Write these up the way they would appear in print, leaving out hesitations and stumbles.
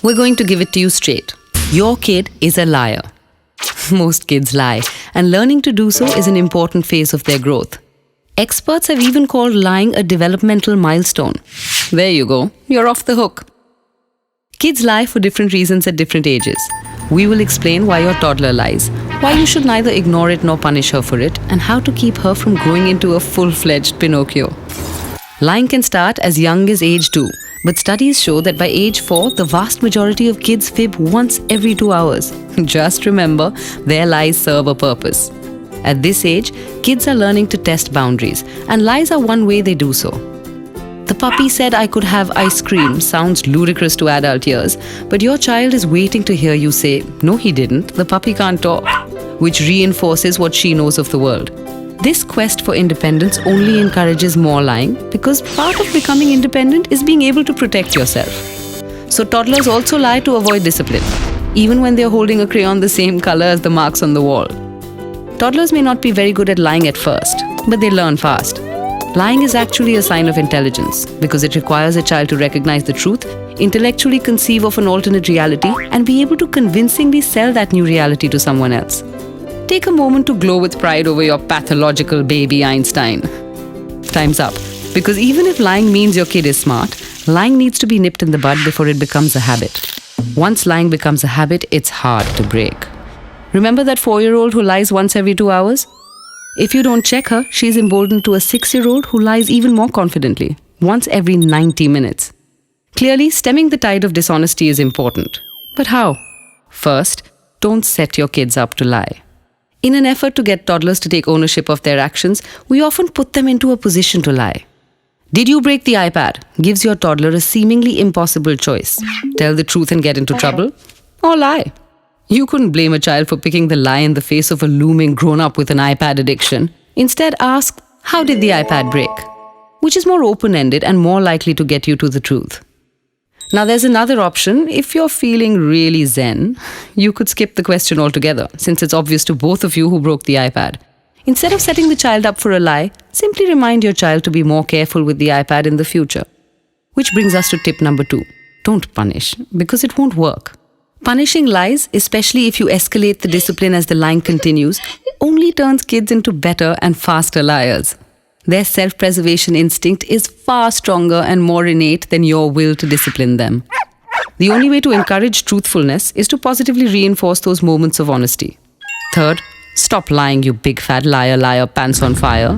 We're going to give it to you straight. Your kid is a liar. Most kids lie, and learning to do so is an important phase of their growth. Experts have even called lying a developmental milestone. There you go, you're off the hook. Kids lie for different reasons at different ages. We will explain why your toddler lies, why you should neither ignore it nor punish her for it, and how to keep her from growing into a full-fledged Pinocchio. Lying can start as young as age 2, but studies show that by age 4, the vast majority of kids fib once every 2 hours. Just remember, their lies serve a purpose. At this age, kids are learning to test boundaries, and lies are one way they do so. The puppy said I could have ice cream sounds ludicrous to adult ears, but your child is waiting to hear you say, no he didn't, the puppy can't talk, which reinforces what she knows of the world. This quest for independence only encourages more lying because part of becoming independent is being able to protect yourself. So toddlers also lie to avoid discipline, even when they're holding a crayon the same color as the marks on the wall. Toddlers may not be very good at lying at first, but they learn fast. Lying is actually a sign of intelligence because it requires a child to recognize the truth, intellectually conceive of an alternate reality, and be able to convincingly sell that new reality to someone else. Take a moment to glow with pride over your pathological baby Einstein. Time's up. Because even if lying means your kid is smart, lying needs to be nipped in the bud before it becomes a habit. Once lying becomes a habit, it's hard to break. Remember that 4-year-old who lies once every 2 hours? If you don't check her, she's emboldened to a 6-year-old who lies even more confidently, once every 90 minutes. Clearly, stemming the tide of dishonesty is important. But how? First, don't set your kids up to lie. In an effort to get toddlers to take ownership of their actions, we often put them into a position to lie. Did you break the iPad? Gives your toddler a seemingly impossible choice. Tell the truth and get into trouble, or lie. You couldn't blame a child for picking the lie in the face of a looming grown-up with an iPad addiction. Instead, ask, how did the iPad break? Which is more open-ended and more likely to get you to the truth. Now there's another option. If you're feeling really zen, you could skip the question altogether, since it's obvious to both of you who broke the iPad. Instead of setting the child up for a lie, simply remind your child to be more careful with the iPad in the future. Which brings us to tip number 2. Don't punish, because it won't work. Punishing lies, especially if you escalate the discipline as the lying continues, only turns kids into better and faster liars. Their self-preservation instinct is far stronger and more innate than your will to discipline them. The only way to encourage truthfulness is to positively reinforce those moments of honesty. Third, stop lying, you big fat liar, liar, pants on fire.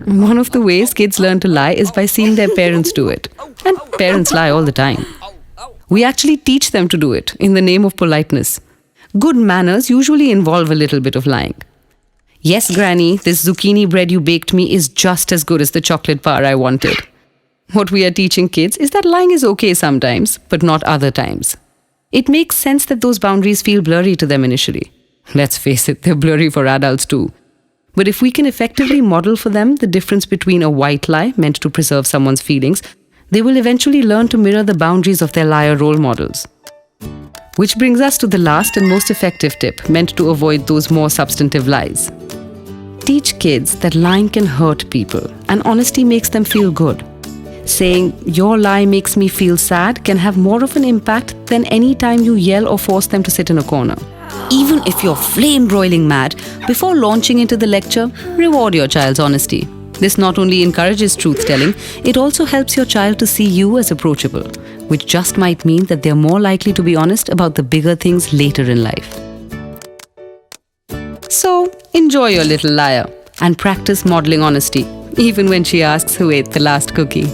One of the ways kids learn to lie is by seeing their parents do it. And parents lie all the time. We actually teach them to do it in the name of politeness. Good manners usually involve a little bit of lying. Yes, Granny, this zucchini bread you baked me is just as good as the chocolate bar I wanted. What we are teaching kids is that lying is okay sometimes, but not other times. It makes sense that those boundaries feel blurry to them initially. Let's face it, they're blurry for adults too. But if we can effectively model for them the difference between a white lie meant to preserve someone's feelings, they will eventually learn to mirror the boundaries of their liar role models. Which brings us to the last and most effective tip meant to avoid those more substantive lies. Teach kids that lying can hurt people and honesty makes them feel good. Saying, your lie makes me feel sad can have more of an impact than any time you yell or force them to sit in a corner. Even if you're flame-broiling mad, before launching into the lecture, reward your child's honesty. This not only encourages truth-telling, it also helps your child to see you as approachable, which just might mean that they're more likely to be honest about the bigger things later in life. So, enjoy your little liar and practice modeling honesty, even when she asks who ate the last cookie.